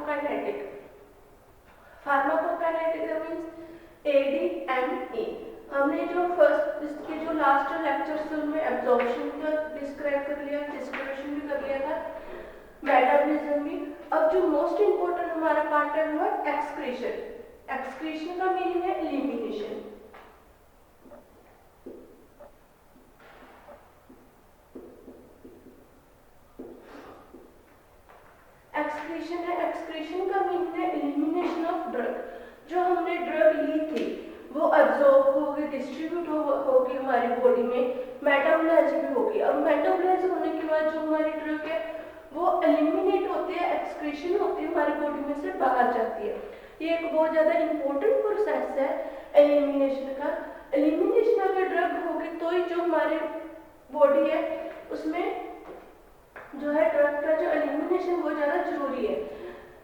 Pharmacokinetic. Pharmacokinetic means ADME। हमने जो first इसके जो लास्ट लेक्चर्स थे उनमें एब्जॉर्प्शन का डिस्क्राइब कर लिया, डिस्क्रिप्शन भी कर लिया था, मेटाबॉलिज्म भी। अब जो मोस्ट इंपोर्टेंट हमारा पार्ट है वो है एक्सक्रीशन। एक्सक्रीशन का मीनिंग है एलिमिनेशन। एक्सक्रीशन है, एक्सक्रीशन का मीनिंग है एलिमिनेशन ऑफ ड्रग। जो हमने ड्रग ली थी वो अब्जॉर्ब होगी, डिस्ट्रीब्यूट होगी हमारी बॉडी में, मेटाबोलाइज भी होगी। अब मेटाबोलाइज होने के बाद जो हमारी ड्रग है वो एलिमिनेट होती है, एक्सक्रीशन होती है, हमारी बॉडी में से बाहर जाती है। ये एक बहुत ज़्यादा इंपॉर्टेंट प्रोसेस है एलिमिनेशन का। एलिमिनेशन अगर ड्रग होगी तो ही जो हमारी बॉडी है उसमें जो है ड्रग का जो एलिमिनेशन वो ज़्यादा जरूरी है।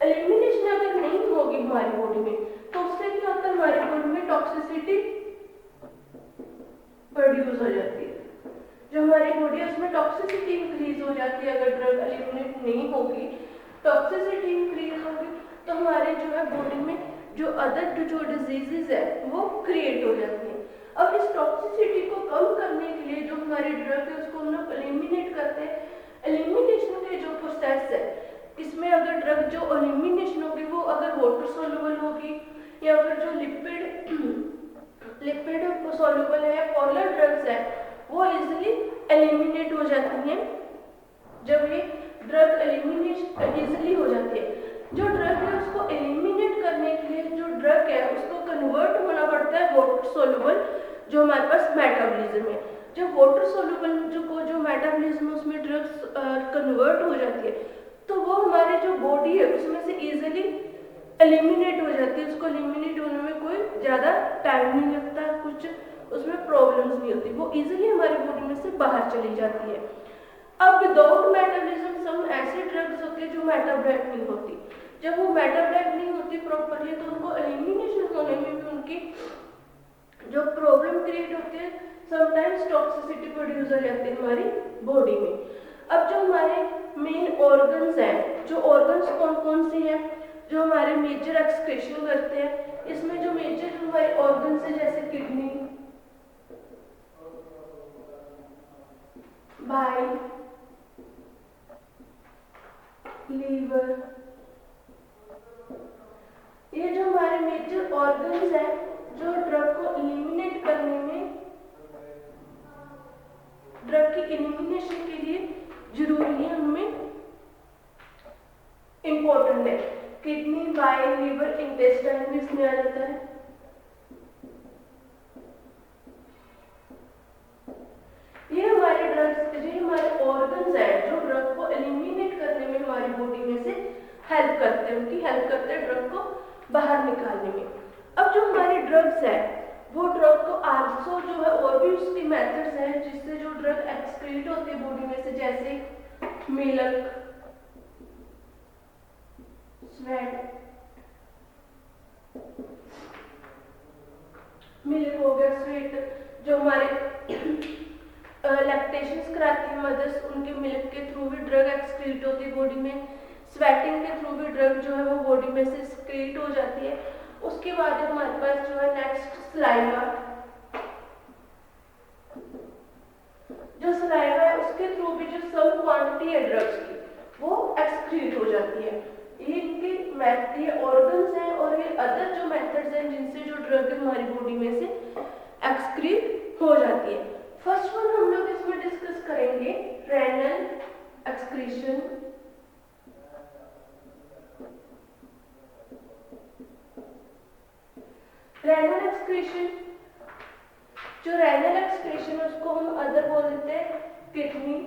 एलिमिनेशन अगर नहीं होगी हमारी बॉडी में तो उससे क्या होता है, हमारी बॉडी में टॉक्सिसिटी प्रोड्यूस हो जाती है। जो हमारी बॉडी है उसमें टॉक्सिसिटी इंक्रीज हो जाती है। अगर ड्रग एलिमिनेट नहीं होगी, टॉक्सिसिटी इंक्रीज होगी तो हमारे जो है बॉडी में जो अदर जो डिजीजेज है वो क्रिएट हो जाती है। अब इस टॉक्सिसिटी को कम करने के लिए जो हमारी ड्रग है उसको हम लोग एलिमिनेट करते हैं। एलिमिनेशन के जो प्रोसेस है इसमें अगर ड्रग जो एलिमिनेशन होगी वो अगर वाटर सोल्यूबल होगी या फिर जो लिपिड सोल्यूबल है, पोलर ड्रग्स है, वो इजीली एलिमिनेट हो जाती हैं। जब ये ड्रग एलिमिनेशन इजीली हो जाती है, जो ड्रग है उसको एलिमिनेट करने के लिए जो ड्रग है उसको कन्वर्ट होना पड़ता है वाटर सोल्यूबल जो हमारे पास मेटाबॉलिज्म है। जब वाटर सोल्यूबल जो मेटाबॉलिज्म उसमें ड्रग्स कन्वर्ट हो जाती है तो वो हमारी जो बॉडी है उसमें से इजीली एलिमिनेट हो जाती है। उसको एलिमिनेट होने में कोई ज़्यादा टाइम नहीं लगता, कुछ उसमें प्रॉब्लम्स नहीं होती, वो इजीली हमारी बॉडी में से बाहर चली जाती है। अब विदाउट मेटाबॉलिज्म सब ऐसे ड्रग्स होते हैं जो मेटाबॉलाइट नहीं होती। जब वो मेटाबॉलाइट नहीं होती प्रॉपरली तो उनको एलिमिनेशन होने में भी उनकी जो प्रॉब्लम क्रिएट होती है, समटाइम्स टॉक्सिसिटी प्रोड्यूस हो जाती है हमारी बॉडी में। अब जो हमारे मेन ऑर्गन्स हैं, जो ऑर्गन्स कौन कौन से हैं जो हमारे मेजर एक्सक्रीशन करते हैं, इसमें जो मेजर हमारे ऑर्गन्स हैं जैसे किडनी, बाइल, लीवर, ये जो हमारे मेजर ऑर्गन्स हैं जो ड्रग को एलिमिनेट करने में, ड्रग की एलिमिनेशन के लिए जरूरी है, उनमें इंपॉर्टेंट है। किडनी, बाइल, लीवर, इंटेस्टाइन भी इसमें आ जाता है। ये हमारे ड्रग्स, ये हमारे ऑर्गन्स हैं जो ड्रग को एलिमिनेट करने में हमारी बॉडी में से हेल्प करते हैं, उनकी हेल्प करते हैं ड्रग को बाहर निकालने में। अब जो हमारी ड्रग्स है वो ड्रग को आल्सो जो है और भी उसकी मेथड्स हैं जिससे जो ड्रग एक्सक्रीट होती है बॉडी में से, जैसे मिल्क, स्वेट, मिल्क हो गया, स्वेट, जो हमारे लैक्टेशंस कराती है मदर्स, उनके मिल्क के थ्रू भी ड्रग एक्सक्रीट होती है बॉडी में। स्वेटिंग के थ्रू भी ड्रग जो है वो बॉडी में से एक्सक्रीट हो जाती है। उसके बाद हमारे पास जो है नेक्स्ट सलाइवा, जो सलाइवा है उसके थ्रू भी जो सम क्वांटिटी है ड्रग्स की वो एक्सक्रीट हो जाती है। ये इनके ये ऑर्गन्स हैं और ये अदर जो मेथड्स हैं जिनसे जो ड्रग हमारी बॉडी में से एक्सक्रीट हो जाती है। फर्स्ट वन हम लोग इसमें डिस्कस करेंगे रेनल एक्सक्रीशन। रेनल एक्सक्रीशन, जो रेनल एक्सक्रीशन है उसको हम अदर बोल देते हैं किडनी,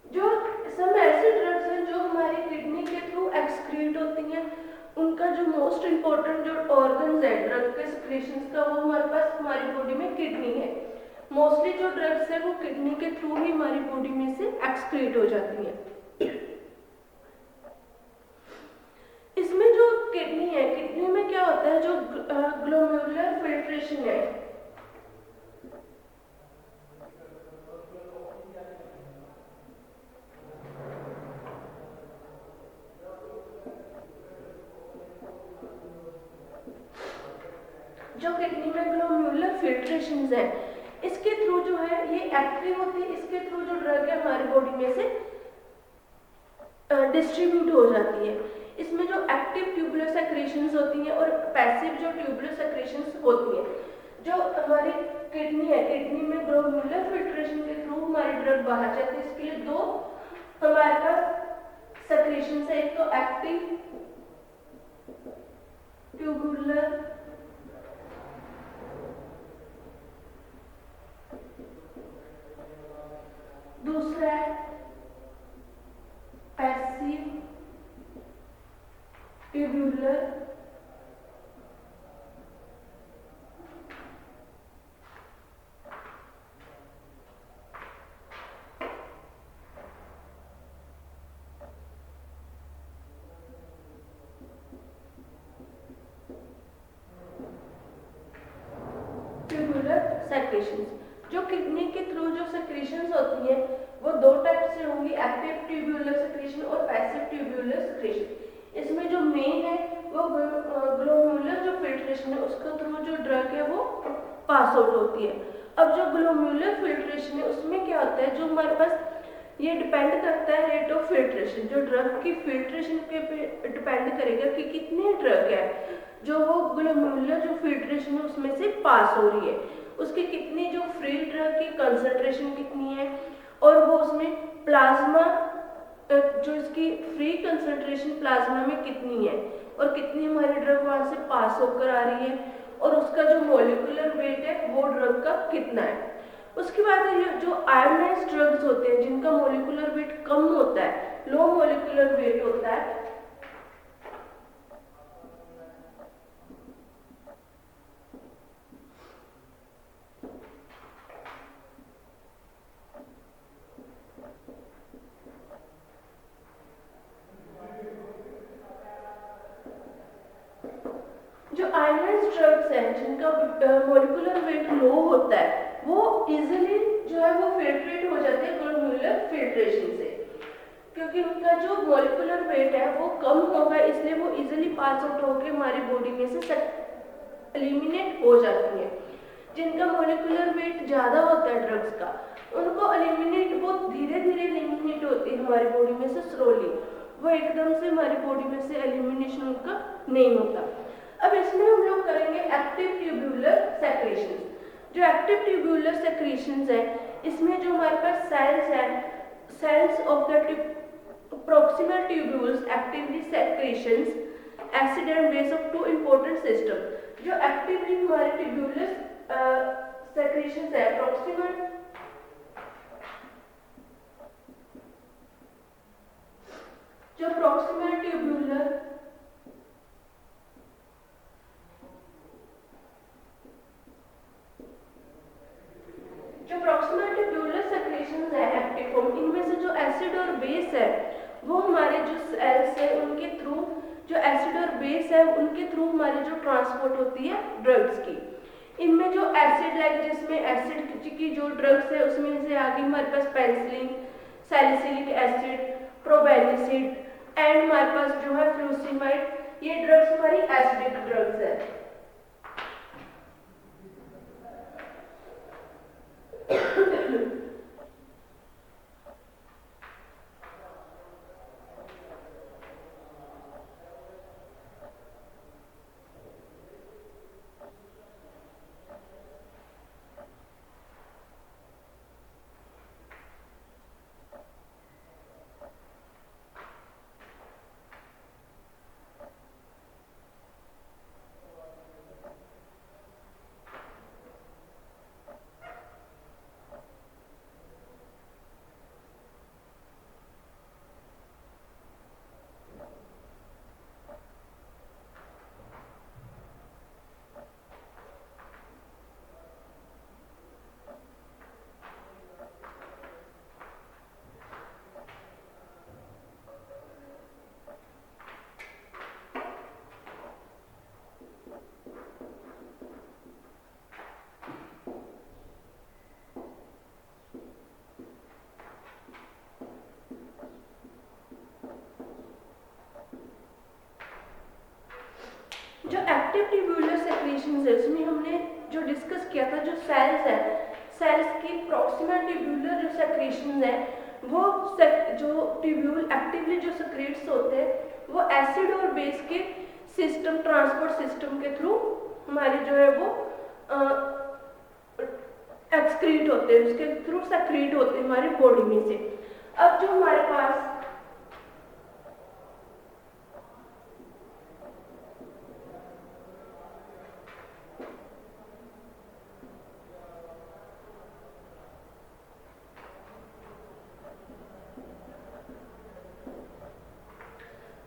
जो सब ऐसे ड्रग्स हैं जो हमारी किडनी के थ्रू एक्सक्रीट होती हैं। उनका जो मोस्ट इंपॉर्टेंट जो ऑर्गन्स है ड्रग के एक्सक्रीशन का वो हमारे पास हमारी बॉडी में किडनी है। मोस्टली जो ड्रग्स है वो किडनी के थ्रू ही हमारी बॉडी में से एक्सक्रीट हो जाती है। इसमें जो किडनी है, किडनी में क्या होता है, जो ग्लोमेरुलर फिल्ट्रेशन है, सेक्रेशंस है, इसके थ्रू जो है ये एक्टिव होती है, इसके थ्रू जो ड्रग है हमारी बॉडी में से डिस्ट्रीब्यूट हो जाती है। इसमें जो एक्टिव ट्यूबुलर सेक्रेशंस होती हैं और पैसिव जो ट्यूबुलर सेक्रेशंस होती हैं, जो हमारी किडनी है, किडनी में ग्लोमेरुलर फिल्ट्रेशन के थ्रू हमारी ड्रग बाहर जाती है। इसके लिए दो हमारे पास सेक्रेशंस है, एक तो एक्टिव ट्यूबुलर दूसरा है पैसिव ट्यूबुलर सेक्रेशंस। जो किडनी के थ्रू जो सेक्रेशंस होती हैं वो दो टाइप से होंगी, एक्टिव ट्यूबुलर सेक्रेशन और पैसिव ट्यूबुलर सेक्रेशन। इसमें जो मेन है वो ग्लोमेरुलर जो फिल्ट्रेशन है उसके थ्रू जो ड्रग है वो पास आउट होती है। अब जो ग्लोमेरुलर फिल्ट्रेशन है उसमें क्या होता है, जो हमारे पास ये डिपेंड करता है रेट ऑफ फिल्ट्रेशन, जो ड्रग की फिल्ट्रेशन के पे डिपेंड करेगा कि कितने ड्रग है जो वो ग्लोमेरुलर जो फिल्ट्रेशन है उसमें से पास हो रही है, उसकी कितनी जो फ्री ड्रग की कंसंट्रेशन कितनी है और वो उसमें प्लाज्मा जो इसकी फ्री कंसंट्रेशन प्लाज्मा में कितनी है और कितनी हमारी ड्रग वहां से पास होकर आ रही है और उसका जो मॉलिक्यूलर वेट है वो ड्रग का कितना है। उसके बाद ये जो आयोनाइज्ड ड्रग्स होते हैं जिनका मॉलिक्यूलर वेट कम होता है, लो मॉलिक्यूलर वेट होता है, जो आयोनाइज्ड ड्रग्स हैं जिनका मॉलिक्यूलर वेट लो होता है वो इजीली जो है वो फिल्ट्रेट हो जाते हैं ग्लोमेरुलर फिल्ट्रेशन से, क्योंकि उनका जो मॉलिक्यूलर वेट है वो कम होगा, इसलिए वो इजीली पास आउट होकर हमारी बॉडी में से एलिमिनेट हो जाती है। जिनका मॉलिक्यूलर वेट ज़्यादा होता है ड्रग्स का, उनको एलिमिनेट बहुत धीरे धीरे एलिमिनेट होती है हमारी बॉडी में से स्लोली, वो एकदम से हमारी बॉडी में से एलिमिनेशन उनका नहीं होता। अब इसमें हम लोग करेंगे एक्टिव ट्यूबुलर सेक्रेशंस। जो एक्टिव ट्यूबुलर सेक्रेशंस है इसमें जो हमारे पास सेल्स हैं, cells of the proximal tubules actively secretions acid and base of two important system। जो actively हमारे tubular secretions है proximal जो proximal tubular secretions है एक्टिव फॉर्म, इनमें से जो एसिड और बेस है वो हमारे जो सेल्स है उनके थ्रू, जो एसिड और बेस है उनके थ्रू हमारी जो ट्रांसपोर्ट होती है ड्रग्स की। इनमें जो एसिड लाइक जिसमें एसिड की जो ड्रग्स है उसमें से आगे हमारे पास पेनिसिलिन, सैलिसिलिक एसिड, प्रोबेनिसिड एंड हमारे पास जो है फ्लूसिमाइड, ये ड्रग्स हमारी एसिडिक ड्रग्स है। जो एक्टिव ट्यूबुलर सेक्रेशंस है उसमें हमने जो डिस्कस किया था, जो सेल्स है, सेल्स की प्रॉक्सिमल ट्यूब्यूलर जो सेक्रेशन है, वो जो ट्यूब्यूल एक्टिवली जो सेक्रेट्स होते हैं वो एसिड और बेस के सिस्टम, ट्रांसपोर्ट सिस्टम के थ्रू हमारे जो है वो एक्सक्रीट होते हैं, उसके थ्रू सेक्रीट होते हैं हमारी बॉडी में से। अब जो हमारे पास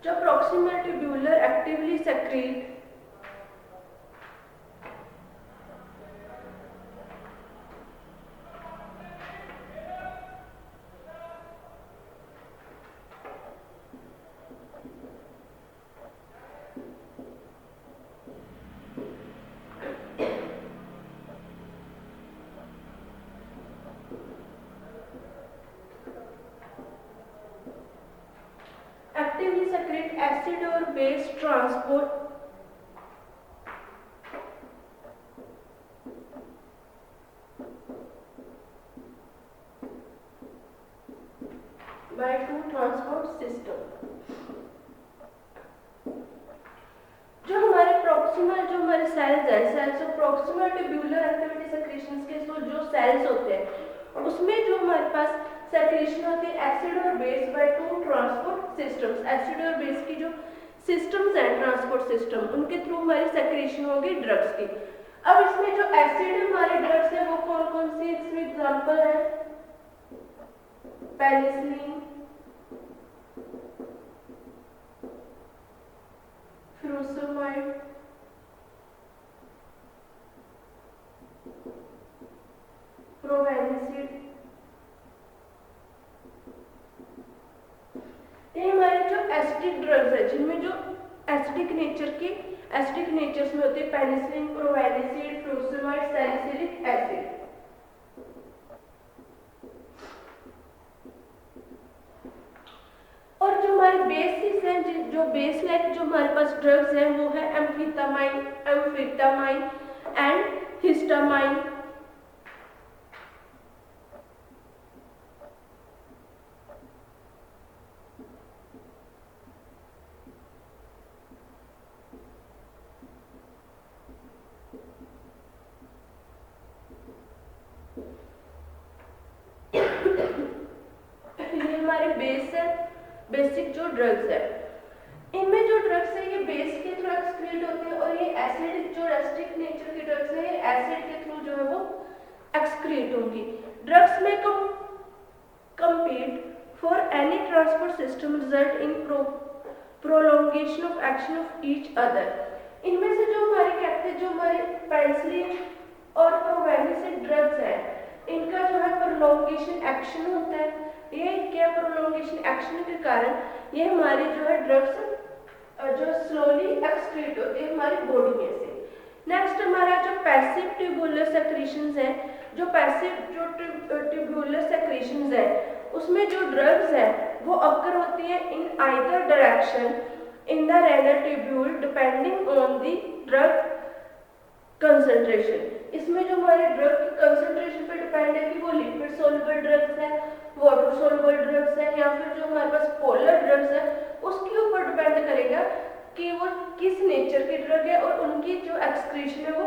जो proximal tubular actively secrete acid और base transport by two transport system। जो हमारे प्रॉक्सिमल, जो हमारे सेल्स है, cells of proximal tubular activity secretions के जो सेल्स होते हैं उसमें जो हमारे पास सेक्रेशन होती है एसिड और base by two transport systems. Acid और बेस की जो सिस्टम्स हैं ट्रांसपोर्ट सिस्टम, उनके थ्रू हमारी सेक्रेशन होगी ड्रग्स की। अब इसमें जो एसिड हमारे ड्रग्स है वो कौन कौन सी, इसमें एग्जांपल है पेनिसिलिन, फ्यूरोसमाइड, प्रोवेनिसिड। ये हमारे जो एसिडिक ड्रग्स है, जिनमें जो एसिडिक नेचर के एसिडिक नेचर्स में होते हैं पेनिसिलिन, प्रोवेनिसिड, फ्यूरोसमाइड, सैलिसिलिक एसिड। और जो हमारे बेसिस हैं, जो बेस लाइक जो हमारे पास ड्रग्स हैं वो है एम्फेटामाइन, एम्फेटामाइन एंड हिस्टामाइन। ये हमारे बेस है, बेसिक जो ड्रग्स है। इनमें जो ड्रग्स है ये बेस के थ्रू एक्सक्रीट होते हैं और ये एसिड जो एसिडिक नेचर के ड्रग्स है ये एसिड के थ्रू जो है वो एक्सक्रीट होंगी। ड्रग्स में compete for any transport system result in prolongation of action of each other। इनमें से जो हमारे कहते हैं, जो हमारे पेनिसिलिन और प्रोवेनिसिड ड्रग्स है, इनका जो है प्रोलॉन्गेशन एक्शन होता है। ये क्या प्रोलॉन्गेशन एक्शन के कारण ये हमारी जो है ड्रग्स जो स्लोली एक्सक्रीट होती है हमारी बॉडी में से। नेक्स्ट हमारा जो पैसिव ट्यूबुलर सेक्रेशंस है, जो पैसिव जो ट्यूबुलर सेक्रेशंस है उसमें जो ड्रग्स है वो अकर होती है in either direction in the renal tubule depending on the drug concentration. इसमें जो हमारे ड्रग की कंसंट्रेशन पे डिपेंड है कि वो लिपिड सोल्युबल ड्रग्स है, वाटर सोल्युबल ड्रग्स है, या फिर जो हमारे पास पोलर ड्रग्स है उसके ऊपर डिपेंड करेगा कि वो किस नेचर के ड्रग है और उनकी जो एक्सक्रीशन है वो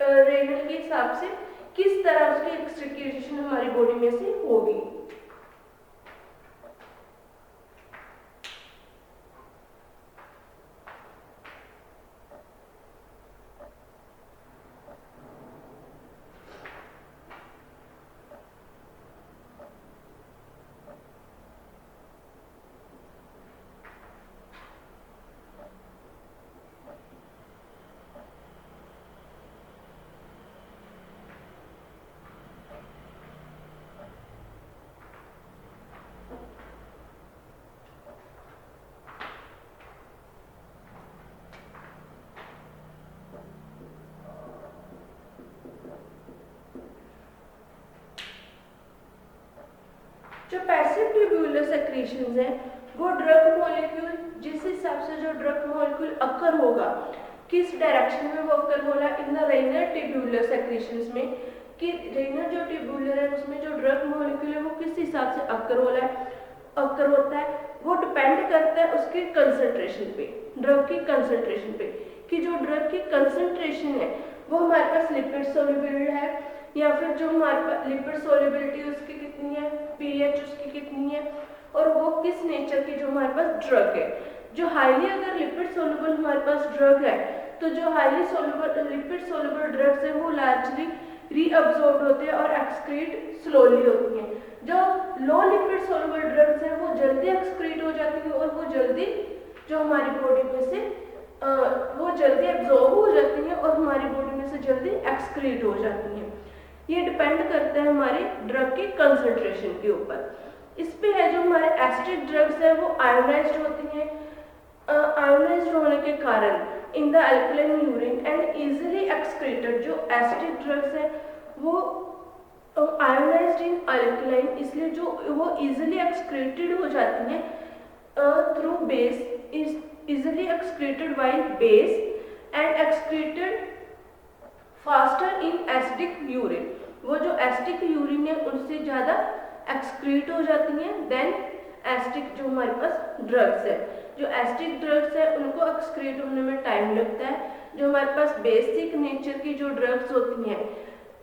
रेनल के हिसाब से किस तरह उसकी एक्सक्रीशन हमारी बॉडी में से होगी। जो पैसिव ट्यूबुलर सेक्रेशंस है वो ड्रग मॉलिक्यूल, जिस हिसाब से जो ड्रग मॉलिक्यूल अकर होगा किस डायरेक्शन में वो अक्कर हो रहा है, इन द रेनर ट्यूब्यूलर सेक्रेशंस में, कि रेनर जो ट्यूब्यूलर है उसमें जो ड्रग मॉलिक्यूल है वो किस हिसाब से अक्कर हो रहा है, अक्कर होता है, वो डिपेंड करता है उसके कंसंट्रेशन पे, ड्रग की कंसंट्रेशन पे, कि जो ड्रग की कंसंट्रेशन है वो हमारे पास लिपिड सोल्यूबल है, या फिर जो हमारे पास लिपिड सोल्यूबिलिटी उसकी कितनी है, पीएच उसकी कितनी है, और वो किस नेचर की जो हमारे पास ड्रग है। जो हाईली अगर लिपिड सोल्यूबल हमारे पास ड्रग है, तो जो highly soluble lipid soluble drugs है वो लार्जली रीअब्सॉर्ब होते हैं और एक्सक्रीट स्लोली होती हैं। जो लो लिपिड सोल्यूबल ड्रग्स हैं वो जल्दी एक्सक्रीट हो जाती हैं और वो जल्दी जो हमारी बॉडी में से वो जल्दी एब्जॉर्ब हो जाती हैं और हमारी बॉडी में से जल्दी एक्सक्रीट हो जाती हैं। ये डिपेंड करता है हमारे ड्रग की कंसंट्रेशन के ऊपर। इस पे है जो हमारे एसिडिक ड्रग्स है वो आयोनाइज्ड होती हैं, आयोनाइज्ड होने के कारण in the alkaline urine and easily excreted. जो एसिडिक ड्रग्स है वो आयोनाइज्ड इन अल्कलाइन, इसलिए जो वो इजीली एक्सक्रीटेड हो जाती हैं through base, is easily excreted by base and excreted faster in acidic urine. वो जो एसिडिक यूरिन है उनसे ज़्यादा एक्सक्रीट हो जाती हैं देन एसिडिक जो हमारे पास ड्रग्स है। जो एसिडिक ड्रग्स है उनको एक्सक्रीट होने में टाइम लगता है, जो हमारे पास बेसिक नेचर की जो ड्रग्स होती हैं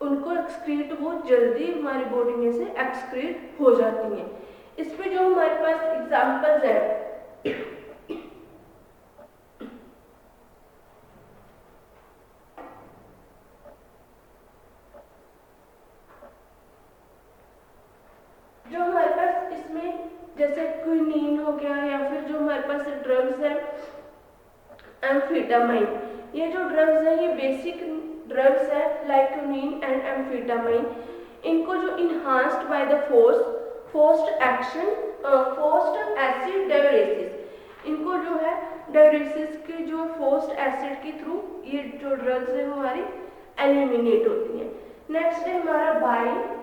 उनको एक्सक्रीट वो जल्दी हमारी बॉडी में से एक्सक्रीट हो जाती हैं। इस पे जो हमारे पास एग्जांपल्स है, जो हमारे पास इसमें जैसे क्विनीन हो गया, या फिर जो हमारे पास ड्रग्स है एम्फेटामाइन। ये जो ड्रग्स है ये बेसिक ड्रग्स है लाइक क्विनीन एंड एम्फेटामाइन। इनको जो enhanced by the forced action forced acid diuresis, इनको जो है डाययूरेसिस के जो फोर्स्ड एसिड के थ्रू ये जो ड्रग्स है हमारी एलिमिनेट होती हैं। नेक्स्ट है हमारा बाइल।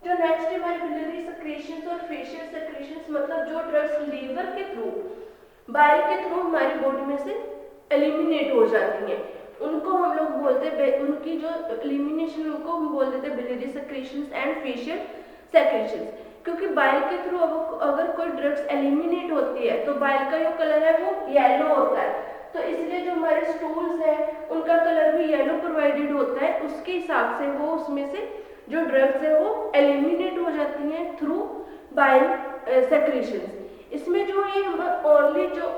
नेक्स्ट हमारी बिलियरी सेक्रेशंस और फेशियल सेक्रेशंस, मतलब जो ड्रग्स लीवर के थ्रू बाइल के थ्रू हमारी बॉडी में से एलिमिनेट हो जाती हैं उनको हम लोग बोलते हैं, उनकी जो एलिमिनेशन उनको हम बोल देते हैं biliary secretions and facial secretions. क्योंकि बाइल के थ्रू अगर कोई ड्रग्स एलिमिनेट होती है तो बाइल का जो कलर है वो येलो होता है, तो इसलिए जो हमारे स्टूल्स है उनका कलर भी येलो प्रोवाइडेड होता है। उसके हिसाब से वो उसमें से जो ड्रग्स है वो एलिमिनेट हो जाती हैं थ्रू बाइल सेक्रेशंस। इसमें जो ये ओनली जो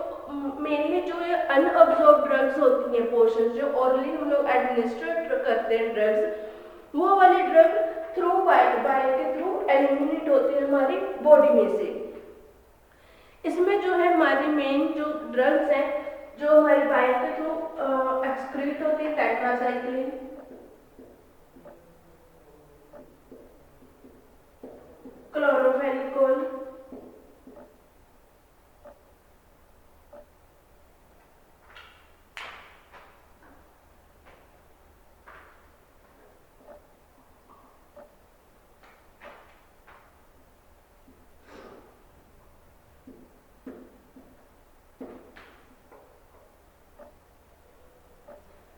मेनली जो ये अनअब्जॉर्ब ड्रग्स होती हैं पोर्शंस, जो ओरली हम लोग एडमिनिस्टर करते हैं ड्रग्स, वो वाले ड्रग थ्रू बाइल के थ्रू एलिमिनेट होते हैं हमारी बॉडी में से। इसमें जो है हमारी मेन जो ड्रग्स हैं जो हमारी बाइल के थ्रू एक्सक्रीट होती है, टेट्रासाइक्लिन, क्लोरोफेनिकोल,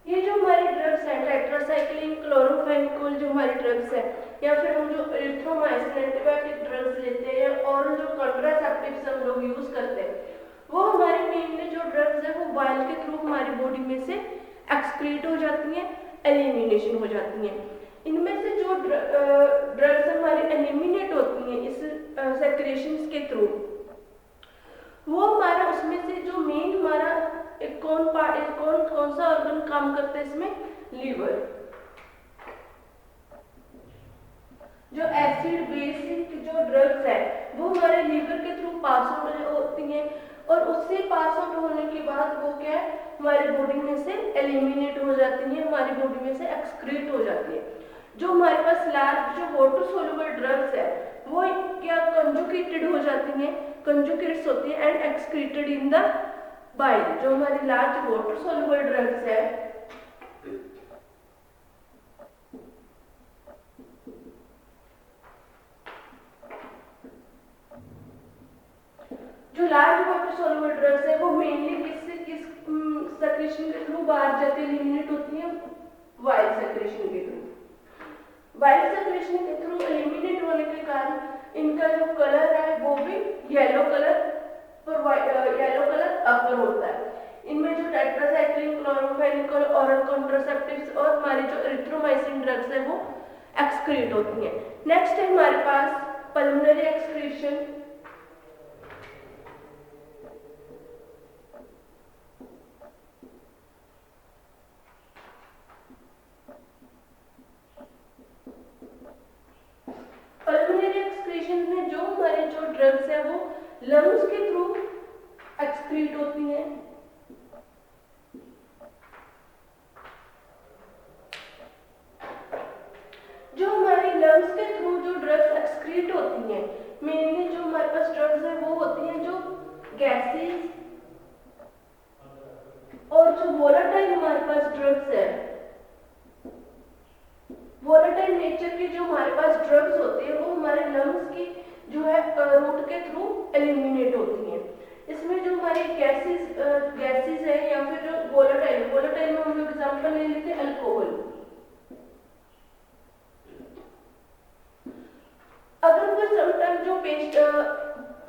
ये जो हमारी ड्रग्स है टेट्रासाइक्लिन, क्लोरोफेनिकोल जो हमारी ड्रग्स है, या फिर हम जो एरिथ्रोमाइसिन एंटीबायोटिक ड्रग्स लेते हैं और जो कॉन्ट्रासेप्टिव्स हम लोग यूज करते हैं, वो हमारी मेनली जो ड्रग्स है वो बाइल के थ्रू हमारी बॉडी में से एक्सक्रीट हो जाती हैं, एलिमिनेशन हो जाती हैं। इनमें से जो ड्रग्स हमारी एलिमिनेट होती हैं इस सेक्रेशंस के थ्रू, वो हमारा उसमें से जो मेन हमारा कौन सा ऑर्गन काम करता है इसमें, लीवर। जो एसिड बेसिक जो ड्रग्स है वो हमारे लीवर के थ्रू पास आउट होती हैं और उससे पास आउट होने के बाद वो क्या है हमारी बॉडी में से एलिमिनेट हो जाती है, हमारी बॉडी में से एक्सक्रीट हो जाती है। जो हमारे पास लार्ज जो वाटर सोल्यूबल ड्रग्स है वो क्या कंजुगेटेड हो जाती हैं, कंजुगेट्स होती हैं and excreted in the bile. जो हमारी लार्ज वाटर सोल्यूबल ड्रग्स है जो लार्ज वाटर सोल्यूबल ड्रग्स है वो मेनली किस सेक्रेशन के थ्रू बाहर जाके एलिमिनेट होती है, वाइल सेक्रेशन के थ्रू। वाइल सेक्रेशन के थ्रू एलिमिनेट होने के कारण इनका जो कलर है वो भी येलो कलर अपर होता है। इनमें जो टेट्रासाइक्लिन, क्लोरोफेनिकल, ओरल कॉन्ट्रासेप्टिव्स और हमारी जो एरिथ्रोमाइसिन ड्रग्स है वो एक्सक्रीट होती हैं। नेक्स्ट है हमारे पास पल्मोनरी एक्सक्रीशन। पल्मोनरी एक्सक्रीशन में जो हमारे जो ड्रग्स है वो लंग्स के थ्रू एक्सक्रीट होती हैं। जो हमारी लंग्स के थ्रू जो ड्रग्स एक्सक्रीट होती हैं मेनली जो हमारे पास ड्रग्स है वो होती हैं जो गैसेस और जो वोलेटाइल हमारे पास ड्रग्स है, वोलेटाइल नेचर के जो हमारे पास ड्रग्स होते हैं वो हमारे लंग्स की जो है रूट के थ्रू एलिमिनेट होती हैं। इसमें जो हमारी गैसेस है या फिर जो वोलेटाइल में हम लोग एग्जांपल ले लेते हैं अल्कोहल। अगर कोई समटाइम जो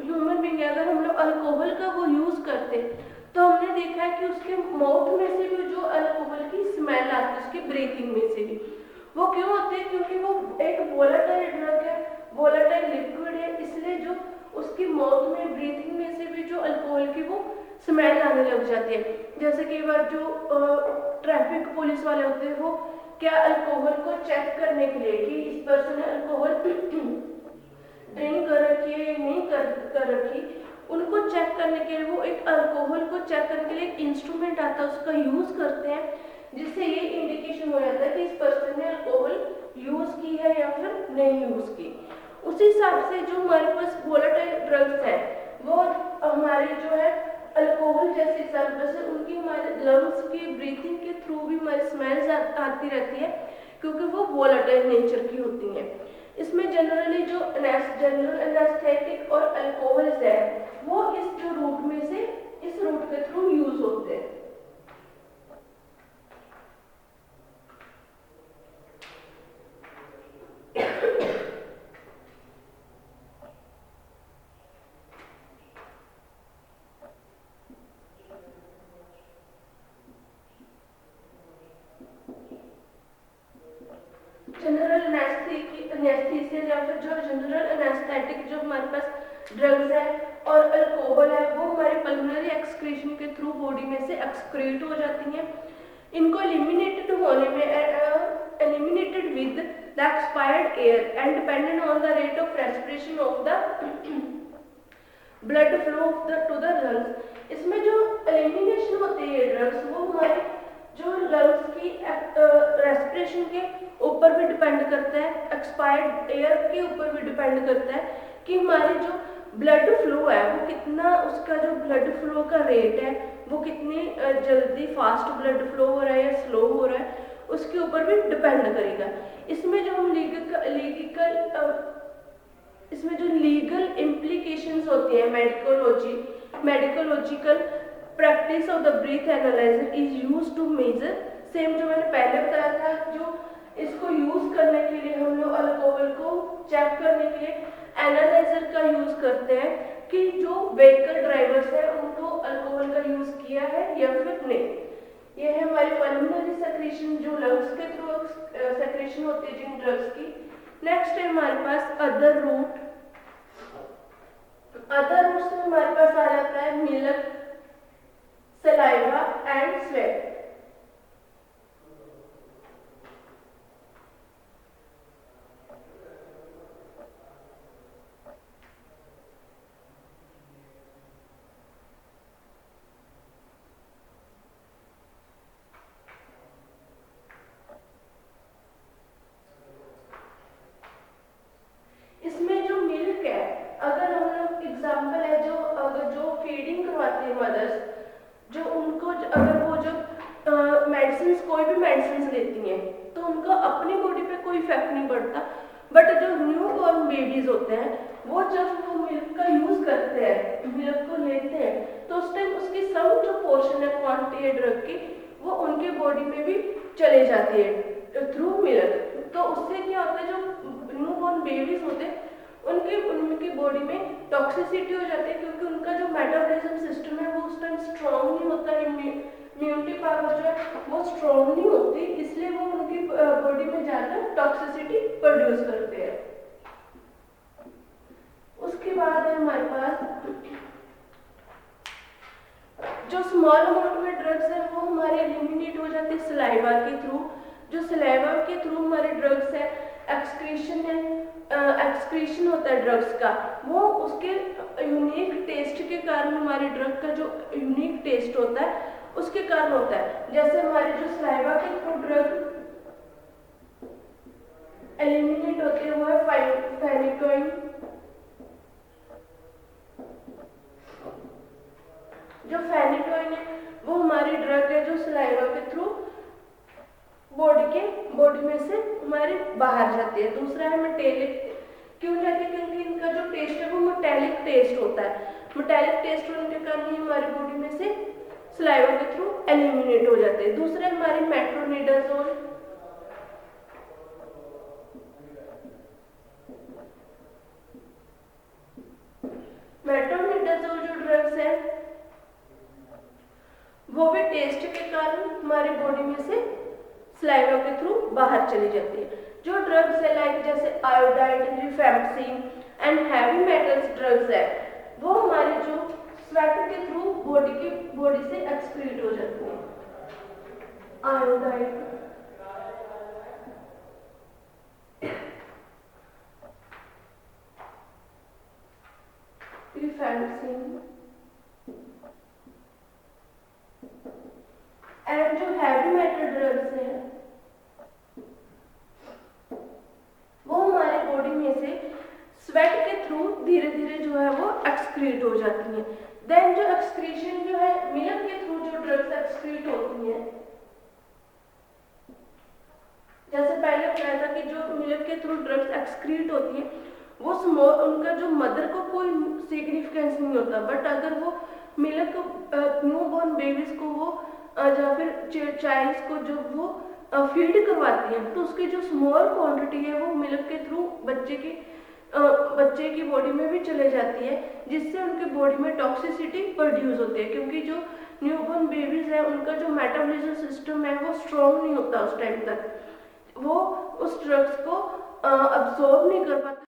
ह्यूमन बीइंग है अगर हम लोग अल्कोहल का वो यूज करते तो हमने देखा है कि उसके माउथ में से भी जो अल्कोहल की स्मेल आती है, उसकी ब्रीथिंग में से भी। वो क्यों होती है? क्योंकि वो एक वोलेटाइल ड्रग है, वोलेटाइल लिक्विड है, इसलिए जो उसकी माउथ में ब्रीथिंग में से भी जो अल्कोहल की वो स्मेल आने लग जाती है। जैसे कई बार जो ट्रैफिक पुलिस वाले होते हैं वो क्या अल्कोहल को चेक करने के लिए कि इस पर्सन ने अल्कोहल ड्रिंक कर रखी है या नहीं कर रखी, उनको चेक करने के लिए वो एक अल्कोहल को चेक करने के लिए एक इंस्ट्रूमेंट आता है उसका यूज करते हैं, जिससे ये इंडिकेशन हो जाता है कि इस पर्सन ने अल्कोहल यूज की है या फिर नहीं यूज की। उसी हिसाब से जो हमारे पास वोलेटाइल ड्रग्स है वो हमारे जो है अल्कोहल जैसे जैसे उनकी हमारे लंग्स की ब्रीथिंग के थ्रू भी हमारी स्मेल्स आती रहती है क्योंकि वो वोलेटाइल नेचर की होती हैं। इसमें जनरली जो जनरल एनेस्थेटिक और अल्कोहल्स है वो इस जो रूट में से इस रूट के थ्रू यूज होते हैं। जनरल एनेस्थीसिया या फिर जो जनरल एनेस्थेटिक जो हमारे पास ड्रग्स है और अल्कोहल है वो हमारे पल्मोनरी एक्सक्रीशन के थ्रू बॉडी में से एक्सक्रीट हो जाती हैं। इनको एलिमिनेटेड होने में eliminated with the expired air and dependent on the rate of respiration of the blood flow to the lungs. इसमें जो एलिमिनेशन होती है ड्रग्स वो हमारे जो लंग्स की रेस्पिरेशन के ऊपर भी डिपेंड करता है, एक्सपायर्ड एयर के ऊपर भी डिपेंड करता है कि हमारी जो ब्लड फ्लो है वो कितना, उसका जो ब्लड फ्लो का रेट है वो कितनी जल्दी फास्ट ब्लड फ्लो हो रहा है या स्लो हो रहा है, उसके ऊपर भी डिपेंड करेगा। इसमें जो हम इसमें जो लीगल इम्प्लीकेशंस होती है medicolegal practice of the breath analyser is use to measure, same जो मैंने पहले बताया था, जो इसको यूज करने के लिए हम लोग अल्कोहल को चेक करने के लिए एनालाइजर का यूज करते हैं कि जो व्हीकल ड्राइवर्स है उनको अल्कोहल का यूज किया है या फिर नहीं। ये है हमारी पल्मोनरी सेक्रेशन जो लंग्स के थ्रू सेक्रेशन होती है जिन ड्रग्स की। नेक्स्ट है हमारे पास अदर रूट। अदर रूट्स में हमारे पास आ जाता है मिल्क, सलाइवा एंड स्वेट। जब वो मिल्क का यूज करते हैं, मिल्क को लेते हैं, तो उस टाइम उसकी सब जो पोर्शन है, क्वांटिटी है ड्रग की, वो उनके बॉडी में भी चले जाती है थ्रू मिल्क। तो उससे क्या होता है, जो न्यूबॉर्न बेबीज होते हैं उनकी बॉडी में टॉक्सिसिटी हो जाती है, क्योंकि उनका जो मेटाबॉलिज्म सिस्टम है वो उस टाइम स्ट्रॉन्ग नहीं होता है, इम्यूनिटी पावर जो है वो स्ट्रॉन्ग नहीं होती, इसलिए वो उनकी बॉडी में जाकर टॉक्सिसिटी प्रोड्यूस करते हैं। उसके बाद है हमारे पास जो स्मॉल अमाउंट में ड्रग्स है वो हमारे एलिमिनेट हो जाते हैं सलाइवा के थ्रू। जो सलाइवा के थ्रू हमारे ड्रग्स है, एक्सक्रीशन होता है ड्रग्स का, वो उसके यूनिक टेस्ट के कारण, हमारे ड्रग का जो यूनिक टेस्ट होता है उसके कारण होता है। जैसे हमारे जो सलाइवा के थ्रू ड्रग एलिमिनेट होते हैं वो है फेनिटोइन। जो फेनिटोइन है वो हमारी ड्रग है जो सलाइवा के थ्रू बॉडी में से हमारे बाहर जाती है। दूसरा है मेटेलिक। क्यों जाती है? क्योंकि इनका जो टेस्ट है वो मेटेलिक टेस्ट होता है। मेटेलिक टेस्ट होने के कारण ही हमारी बॉडी में से सलाइवा के थ्रू एलिमिनेट हो जाते हैं। दूसरा है हमारी मेट्रोनिडाजोल। मेट्रोनिडाजोल जो ड्रग्स है वो भी टेस्ट के कारण हमारी बॉडी में से सलाइवा के थ्रू बाहर चली जाती है। जो ड्रग्स है लाइक जैसे iodide, rifampicin and heavy metals drugs है वो हमारे जो स्वेट के थ्रू बॉडी से एक्सक्रीट हो जाती है। आयोडाइड, रिफैम्पसिन एंड जो हैवी मेटल ड्रग्स है वो हमारे बॉडी में से स्वेट के थ्रू धीरे धीरे जो है वो एक्सक्रीट हो जाती है। देन जो एक्सक्रीशन जो है मिल्क के थ्रू जो ड्रग्स एक्सक्रीट होती है, जैसे पहले बताया था कि जो मिल्क के थ्रू ड्रग्स एक्सक्रीट होती है वो उनका जो मदर को कोई सिग्निफिकेंस नहीं होता, बट अगर वो मिल्क न्यूबॉर्न बेबीज को वो या फिर चाइल्ड को जब वो फीड करवाती हैं तो उसकी जो स्मॉल क्वांटिटी है वो मिल्क के थ्रू बच्चे की बॉडी में भी चले जाती है, जिससे उनकी बॉडी में टॉक्सिसिटी प्रोड्यूस होती है। क्योंकि जो न्यूबॉर्न बेबीज है उनका जो मेटाबॉलिज्म सिस्टम है वो स्ट्रॉन्ग नहीं होता उस टाइम तक, वो उस ड्रग्स को अब्सॉर्ब नहीं कर पाते।